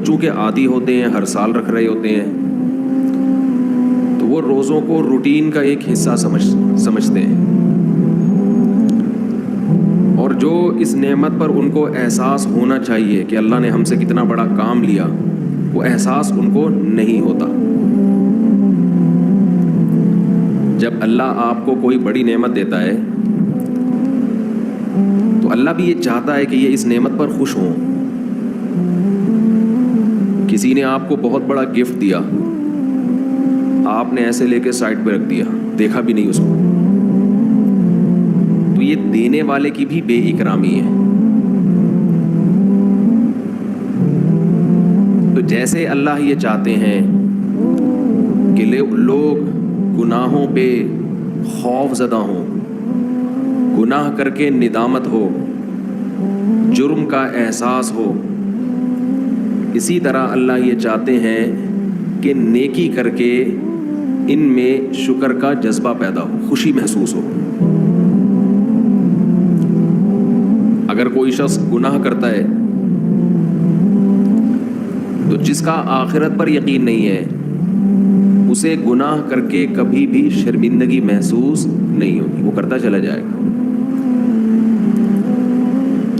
چونکہ عادی ہوتے ہیں، ہر سال رکھ رہے ہوتے ہیں، تو وہ روزوں کو روٹین کا ایک حصہ سمجھتے ہیں، اور جو اس نعمت پر ان کو احساس ہونا چاہیے کہ اللہ نے ہم سے کتنا بڑا کام لیا، وہ احساس ان کو نہیں ہوتا۔ جب اللہ آپ کو کوئی بڑی نعمت دیتا ہے تو اللہ بھی یہ چاہتا ہے کہ یہ اس نعمت پر خوش ہوں۔ کسی نے آپ کو بہت بڑا گفٹ دیا، آپ نے ایسے لے کے سائڈ پہ رکھ دیا، دیکھا بھی نہیں اس کو، تو یہ دینے والے کی بھی بے اکرامی ہے۔ تو جیسے اللہ یہ چاہتے ہیں کہ لوگ گناہوں پہ خوف زدہ ہوں، گناہ کر کے ندامت ہو، جرم کا احساس ہو، اسی طرح اللہ یہ چاہتے ہیں کہ نیکی کر کے ان میں شکر کا جذبہ پیدا ہو، خوشی محسوس ہو۔ اگر کوئی شخص گناہ کرتا ہے تو جس کا آخرت پر یقین نہیں ہے، اسے گناہ کر کے کبھی بھی شرمندگی محسوس نہیں ہوگی، وہ کرتا چلا جائے گا۔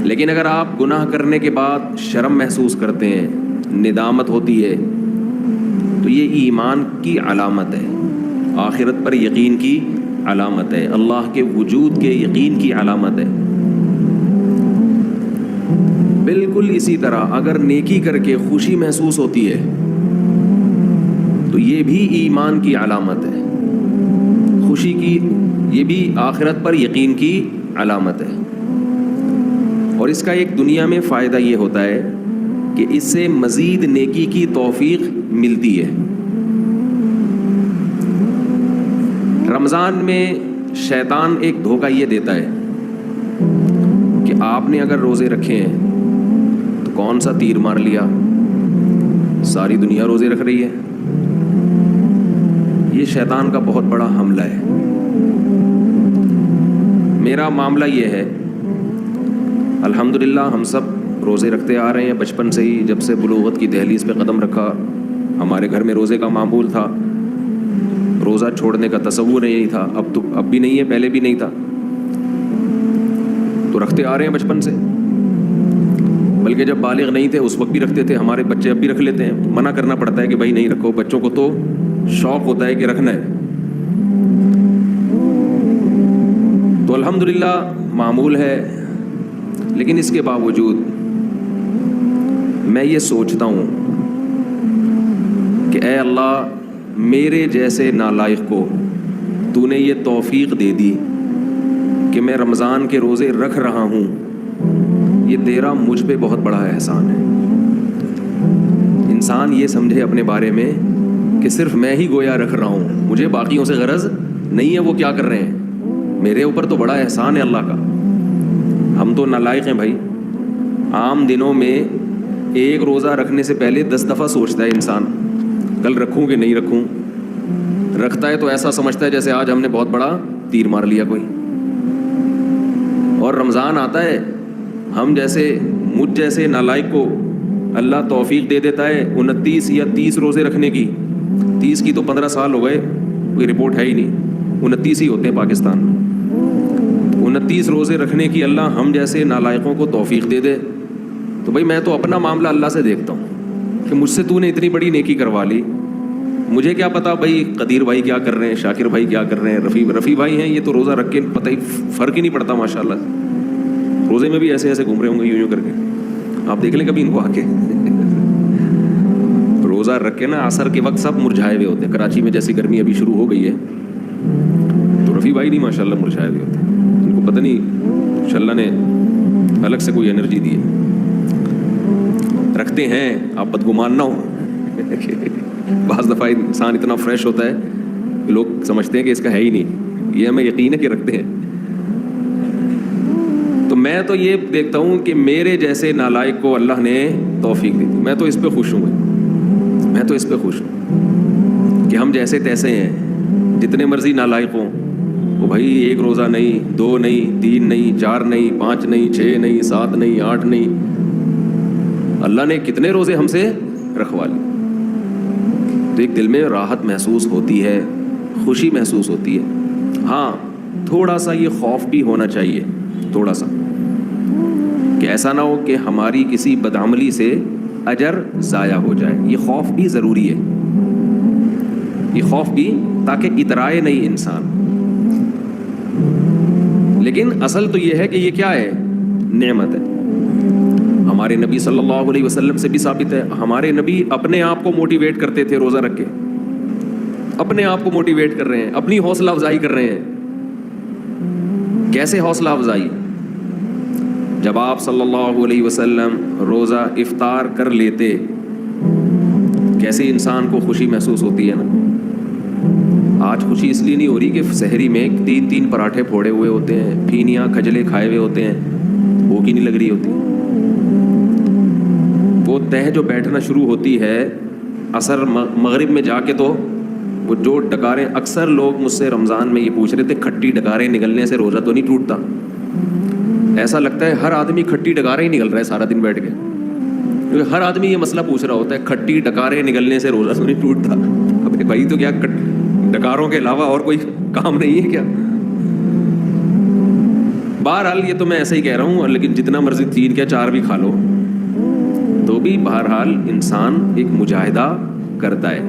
لیکن اگر آپ گناہ کرنے کے بعد شرم محسوس کرتے ہیں، ندامت ہوتی ہے، تو یہ ایمان کی علامت ہے، آخرت پر یقین کی علامت ہے، اللہ کے وجود کے یقین کی علامت ہے۔ بالکل اسی طرح اگر نیکی کر کے خوشی محسوس ہوتی ہے تو یہ بھی ایمان کی علامت ہے، خوشی کی، یہ بھی آخرت پر یقین کی علامت ہے۔ اور اس کا ایک دنیا میں فائدہ یہ ہوتا ہے کہ اس سے مزید نیکی کی توفیق ملتی ہے۔ رمضان میں شیطان ایک دھوکہ یہ دیتا ہے کہ آپ نے اگر روزے رکھے ہیں تو کون سا تیر مار لیا، ساری دنیا روزے رکھ رہی ہے۔ یہ شیطان کا بہت بڑا حملہ ہے۔ میرا معاملہ یہ ہے، الحمدللہ ہم سب روزے رکھتے آ رہے ہیں، بچپن سے ہی، جب سے بلوغت کی دہلیز پہ قدم رکھا ہمارے گھر میں روزے کا معمول تھا، روزہ چھوڑنے کا تصور نہیں تھا، اب بھی نہیں ہے، پہلے بھی نہیں تھا، تو رکھتے آ رہے ہیں بچپن سے، بلکہ جب بالغ نہیں تھے اس وقت بھی رکھتے تھے، ہمارے بچے اب بھی رکھ لیتے ہیں، منع کرنا پڑتا ہے کہ بھائی نہیں رکھو، بچوں کو تو شوق ہوتا ہے کہ رکھنا ہے۔ تو الحمدللہ معمول ہے، لیکن اس کے باوجود میں یہ سوچتا ہوں کہ اے اللہ، میرے جیسے نالائق کو تو نے یہ توفیق دے دی کہ میں رمضان کے روزے رکھ رہا ہوں، یہ تیرا مجھ پہ بہت بڑا احسان ہے۔ انسان یہ سمجھے اپنے بارے میں کہ صرف میں ہی گویا رکھ رہا ہوں، مجھے باقیوں سے غرض نہیں ہے وہ کیا کر رہے ہیں، میرے اوپر تو بڑا احسان ہے اللہ کا۔ ہم تو نالائق ہیں بھائی، عام دنوں میں ایک روزہ رکھنے سے پہلے 10 دفعہ سوچتا ہے انسان کل رکھوں کہ نہیں رکھوں، رکھتا ہے تو ایسا سمجھتا ہے جیسے آج ہم نے بہت بڑا تیر مار لیا کوئی، اور رمضان آتا ہے، ہم جیسے مجھ جیسے نالائق کو اللہ توفیق دے دیتا ہے 29 یا 30 روزے رکھنے کی، 30 کی تو 15 سال ہو گئے، کوئی رپورٹ ہے ہی نہیں، 29 ہی ہوتے ہیں پاکستان میں، 29 روزے رکھنے کی اللہ ہم جیسے نالائقوں کو توفیق دے دے، تو بھائی میں تو اپنا معاملہ اللہ سے دیکھتا ہوں کہ مجھ سے تو نے اتنی بڑی نیکی کروا لی، مجھے کیا پتا بھائی قدیر بھائی کیا کر رہے ہیں، شاکر بھائی کیا کر رہے ہیں، رفیع بھائی ہیں، یہ تو روزہ رکھ کے پتہ ہی فرق ہی نہیں پڑتا ماشاءاللہ، روزے میں بھی ایسے ایسے گھوم رہے ہوں گے یوں کر کے، آپ دیکھ لیں کبھی ان کو آ کے، روزہ رکھ کے نا عصر کے وقت سب مرجھائے ہوئے ہوتے ہیں، کراچی میں جیسی گرمی ابھی شروع ہو گئی ہے تو رفیع بھائی نہیں ماشاءاللہ مرجھائے ہوئے ہوتے ہیں، ان کو پتہ نہیں انشاءاللہ نے الگ سے کوئی انرجی دی ہے، رکھتے ہیں، آپ بدگمان نہ ہو۔ بعض دفعہ انسان اتنا فریش ہوتا ہے کہ لوگ سمجھتے ہیں کہ اس کا ہے ہی نہیں، یہ ہمیں یقین ہے کہ رکھتے ہیں۔ تو میں تو یہ دیکھتا ہوں کہ میرے جیسے نالائق کو اللہ نے توفیق دی، میں تو اس پہ خوش ہوں، میں تو اس پہ خوش ہوں کہ ہم جیسے تیسے ہیں، جتنے مرضی نالائق ہوں، وہ بھائی ایک روزہ نہیں، 2 نہیں، 3 نہیں، 4 نہیں، 5 نہیں، 6 نہیں، 7 نہیں، 8 نہیں، اللہ نے کتنے روزے ہم سے رکھوا لی تو ایک دل میں راحت محسوس ہوتی ہے, خوشی محسوس ہوتی ہے. ہاں تھوڑا سا یہ خوف بھی ہونا چاہیے, تھوڑا سا, کہ ایسا نہ ہو کہ ہماری کسی بدعملی سے اجر ضائع ہو جائے. یہ خوف بھی ضروری ہے, یہ خوف بھی, تاکہ اترائے نہیں انسان. لیکن اصل تو یہ ہے کہ یہ کیا ہے, نعمت ہے. ہمارے نبی صلی اللہ علیہ وسلم سے بھی ثابت ہے, ہمارے نبی اپنے آپ کو موٹیویٹ کرتے تھے روزہ رکھ کے, اپنے آپ کو موٹیویٹ کر رہے ہیں, اپنی حوصلہ افزائی کر رہے ہیں. کیسے حوصلہ افزائی؟ جب آپ صلی اللہ علیہ وسلم روزہ افطار کر لیتے, کیسے انسان کو خوشی محسوس ہوتی ہے نا. آج خوشی اس لیے نہیں ہو رہی کہ سحری میں 3 پراٹھے پھوڑے ہوئے ہوتے ہیں, پھینیاں کھجلے کھائے ہوئے ہوتے ہیں, بھوک ہی نہیں لگ رہی ہوتی. وہ تہ جو بیٹھنا شروع ہوتی ہے عصر مغرب میں جا کے, تو وہ جو ڈکاریں, اکثر لوگ مجھ سے رمضان میں یہ پوچھ رہے تھے کھٹی ڈکاریں نگلنے سے روزہ تو نہیں ٹوٹتا؟ ایسا لگتا ہے ہر آدمی کھٹی ڈکاریں ہی نگل رہا ہے سارا دن بیٹھ کے, کیونکہ ہر آدمی یہ مسئلہ پوچھ رہا ہوتا ہے کھٹی ڈکاریں نگلنے سے روزہ تو نہیں ٹوٹتا. اب بھائی تو کیا ڈکاروں کے علاوہ اور کوئی کام نہیں ہے کیا؟ بہرحال یہ تو میں ایسا ہی کہہ رہا ہوں, لیکن جتنا مرضی 3 یا 4 بھی کھا لو تو بھی بہرحال انسان ایک مجاہدہ کرتا ہے.